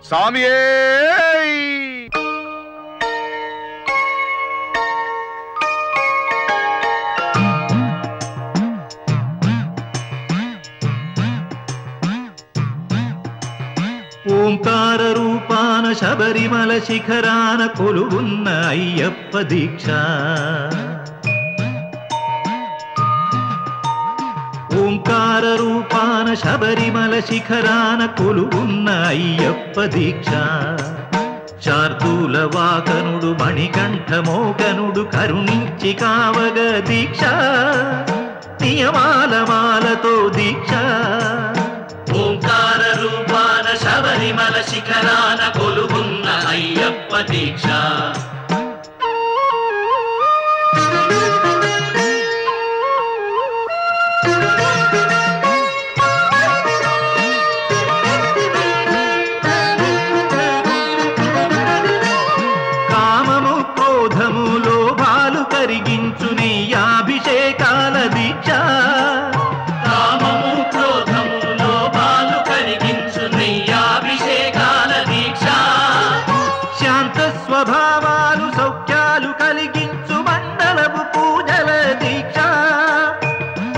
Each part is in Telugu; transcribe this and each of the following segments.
స్వామియే ఓంకార రూపాన శబరిమల శిఖరాన కొలువున్న అయ్యప్ప దీక్ష ఓంకార రూపాన శబరిమల శిఖరాన కొలువున్న అయ్యప్ప దీక్ష శార్దూల వాకనుడు మణికంఠ మోకనుడు కరుణించి కావగ దీక్ష నియమాల మాలతో దీక్ష ఓంకార రూపాన శబరిమల శిఖరాన కొలువున్న అయ్యప్ప దీక్ష కామము క్రోధము లోభాలు కరిగించు నీ అభిషేకాల దీక్ష కామము క్రోధము లోభాలు కరిగించు నీ అభిషేకాల దీక్ష శాంత స్వభావాలు సౌఖ్యాలు కలిగించు మండలపు పూజల దీక్ష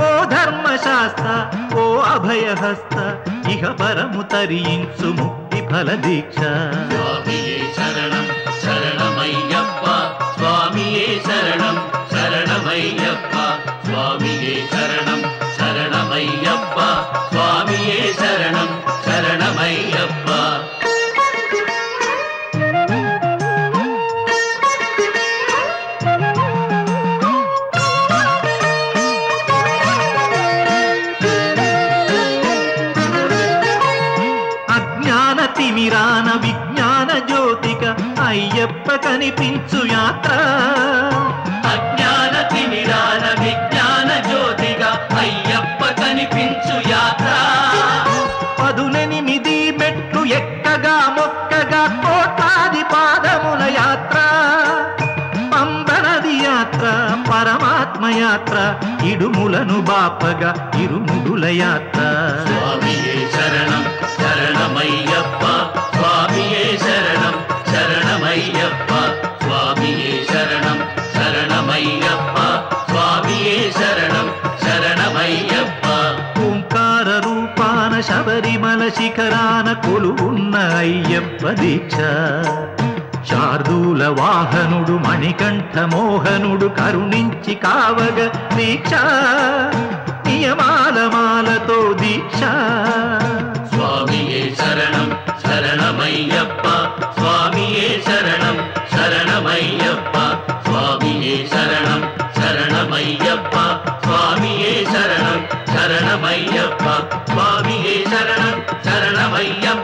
ఓ ధర్మశాస్త్ర ఓ అభయహస్త ఇహ పరము తరించు ముక్తి ఫల దీక్ష స్వామియే శరణం శరణమయ్యప్ప స్వామియే శరణం శరణమయ్యప్ప స్వామియే శరణం శరణమయ్యప్ప స్వామియే శరణం శరణమయ్యప్ప అజ్ఞాన తిమిరాన విజ్ఞాన జ్యోతిక అయ్యప్ప కనిపించు యాత్ర అజ్ఞాన తిమిరాన విజ్ఞాన జ్యోతిగా అయ్యప్ప కనిపించు యాత్ర 18 మెట్లు ఎక్కగా మొక్కగా కోట్లాది పాదముల యాత్ర పంబనది యాత్ర పరమాత్మ యాత్ర ఇడుములను బాపగా ఇరుముడుల యాత్ర స్వామియే శరణం శరణమయ్యప్ప స్వామియే శరణం శరణమయ్యప్ప స్వామియే శరణం శరణమయ్యప్ప స్వామియే శరణం శరణమయ్యప్ప ఓంకార రూపాన శబరిమల శిఖరాన కొలువున్న అయ్యప్ప దీక్ష శార్దూల వాహనుడు మణికంఠ మోహనుడు కరుణించి కావగ దీక్ష నియమాల మాలతో దీక్ష స్వామియే శరణం శరణమయ్యప్ప స్వామియే శరణం శరణమయ్యప్ప స్వామియే శరణం శరణమయ్యప్ప స్వామియే శరణం శరణమయ్యప్ప స్వామియే శరణం శరణమయ్యప్ప